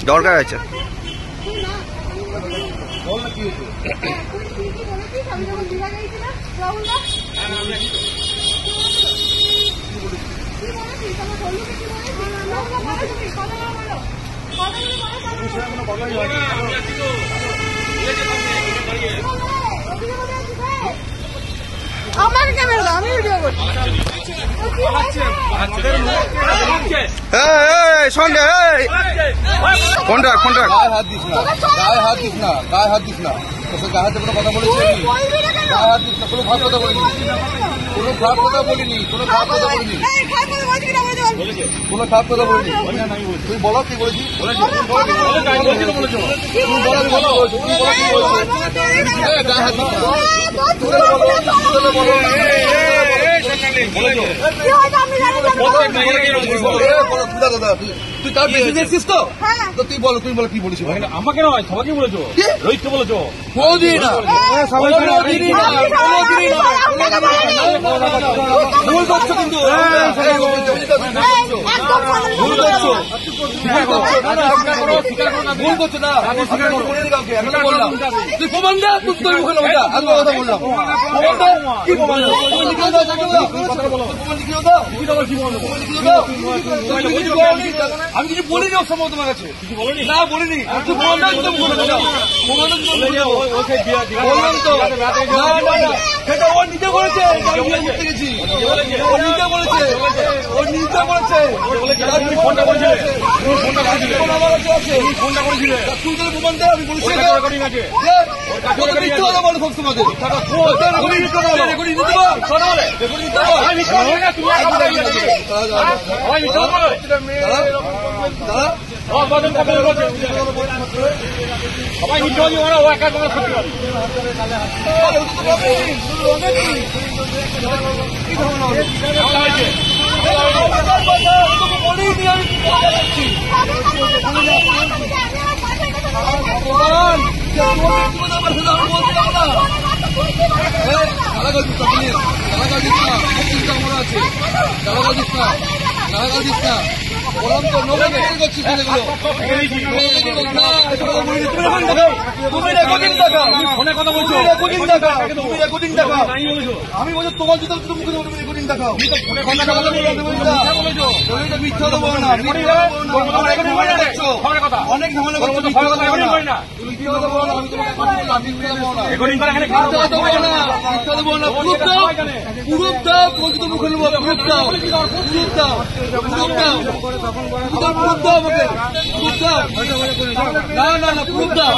দরকার আছে আমার ক্যামেরা দাও, আমি ভিডিও করছি। কন্ট্রাক্ট গায়ে হাত দিস না, গায়ে হাত দিস না, গায়ে হাত দিস না। গায়ে হাতে কোনো কথা বলেছি? গায়ে হাত দিস না, কোনো খারাপ কথা বলিনি, কোনো খারাপ কথা বলিনি, কোনো খারাপ কথা বলিনি, কোনো খারাপ কথা বলিনি। তুই বলো কি বলেছিস? গায়ে হাত দিস না। তুই তার বেশি দেখছিস তো? তুই বলো, তুমি বলো কি বলেছিস? আমাকে নয়, সবাইকে বলেছো, রোহিতকে বলেছো। কোনদিনই না, কোনদিনই না, কোনদিনই না। ভুল করছো কিন্তু, ভুল করছো, ভুল করছো না। বলিনি কাউকে, আমি বললাম তুই প্রমাণ দে, তুই মুখে ওটা আমি কথা বললাম। প্রমাণ দে, কি প্রমাণ? প্রমাণ লিখিয়ে দাও, প্রমাণ লিখিয়ে দাও, আমি কিছু বলিনি ওর সম্ভব তোমার কাছে, কিছু বলিনি না, বলিনি। তুই প্রমাণ দাও, বললাম তো সেটা ও নিজে বলেছে, গেছি ও নিজে বলেছে, ও নিজে বলেছে। ফোনটা করেছিলে, তুই যদি প্রমাণ দেয় আমি বলেছি মিথ্যে কথা বলো সব তোমাদের। সবাই মিথ্যে বলছি, ও একা কথা সত্যি বলে। বললাম তো নৌকা করছিস এগুলো, তুমি রেকর্ডিং দেখাও, ফোনে কথা বলছো, রেকর্ডিং দেখাও, তুমি রেকর্ডিং দেখাও। আমি বলছি তোমার যদি মুখে তুমি রেকর্ডিং দেখাও। মিথ্যা তো বলো না, অনেক ঝামেলা করছো, মিথ্যা কথা বলো না, মিথ্যা কথা বলো না। আমি তোমাকে কথা বললাম, মিথ্যা বলো না, মিথ্যা কথা বলো না, মিথ্যা তো বলো না। প্রুফ দাও, প্রুফ দাও, বলছি তো মুখে নেবো, প্রুফ দাও, প্রুফ দাও, প্রুফ দাও, প্রুফ দাও আমাকে, প্রুফ দাও। না না না, প্রুফ দাও।